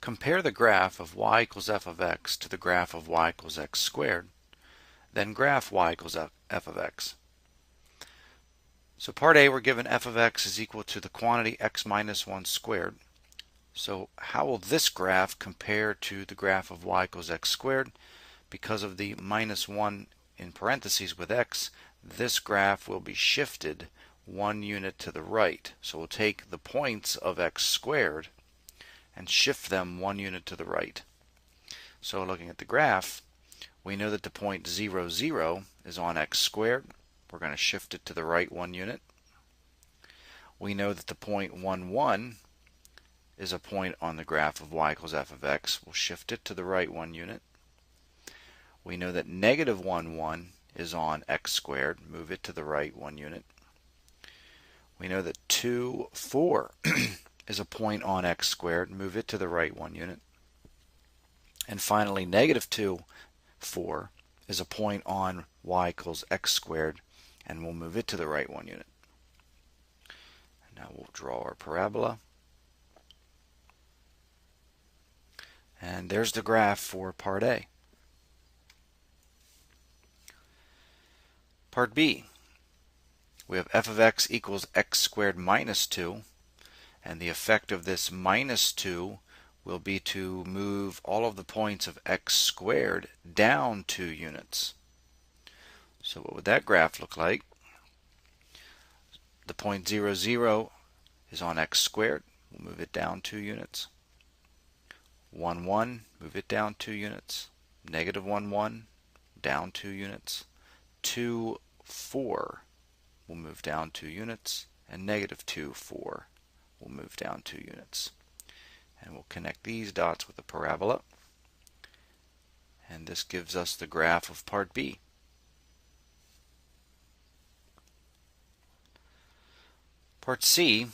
Compare the graph of y equals f of x to the graph of y equals x squared, then graph y equals f of x. So part A, we're given f of x is equal to the quantity x minus 1 squared. So how will this graph compare to the graph of y equals x squared? Because of the minus 1 in parentheses with x, this graph will be shifted 1 unit to the right. So we'll take the points of x squared and shift them 1 unit to the right. So looking at the graph, we know that the point 0, 0 is on x squared. We're going to shift it to the right 1 unit. We know that the point 1, 1 is a point on the graph of y equals f of x. We'll shift it to the right 1 unit. We know that negative 1, 1 is on x squared. Move it to the right 1 unit. We know that 2, 4 is a point on x squared. Move it to the right 1 unit. And finally, negative 2, 4 is a point on y equals x squared, and we'll move it to the right 1 unit. And now we'll draw our parabola. And there's the graph for part A. Part B, we have f of x equals x squared minus 2, and the effect of this minus 2 will be to move all of the points of x squared down 2 units. So what would that graph look like? The point 0, 0 is on x squared. We'll move it down 2 units. 1, 1, move it down 2 units. Negative 1, 1, down 2 units. 2, 4 will move down 2 units. And negative 2, 4 will move down 2 units. And we'll connect these dots with a parabola. And this gives us the graph of part B. Part C,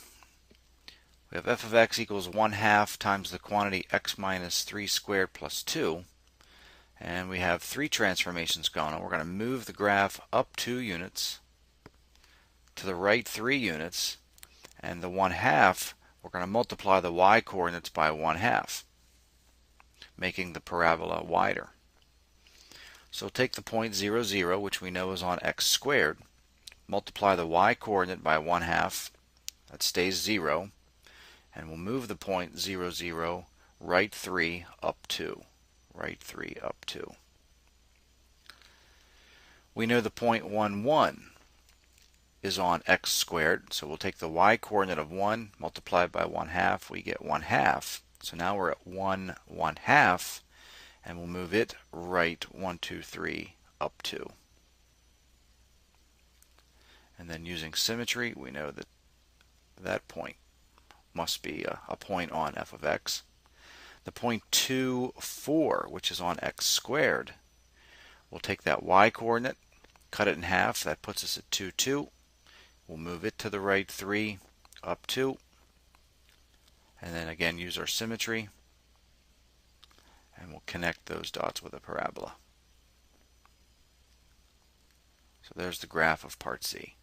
we have f of x equals 1/2 times the quantity x minus 3 squared plus 2. And we have 3 transformations going on. We're going to move the graph up 2 units, to the right 3 units, and the 1/2, we're going to multiply the y coordinates by 1/2, making the parabola wider. So take the point 0, 0, which we know is on x squared, multiply the y coordinate by 1/2, that stays 0, and we'll move the point 0, 0, right 3 up 2. Right 3 up 2. We know the point 1, 1 is on x squared, so we'll take the y coordinate of 1 multiplied by 1/2, we get 1/2. So now we're at 1, 1/2, and we'll move it right 1, 2, 3 up 2. And then using symmetry, we know that that point must be a point on f of x. The point 2, 4, which is on x squared, we'll take that y coordinate, cut it in half, that puts us at 2, 2. We'll move it to the right 3 up 2, and then again use our symmetry, and we'll connect those dots with a parabola. So there's the graph of part C.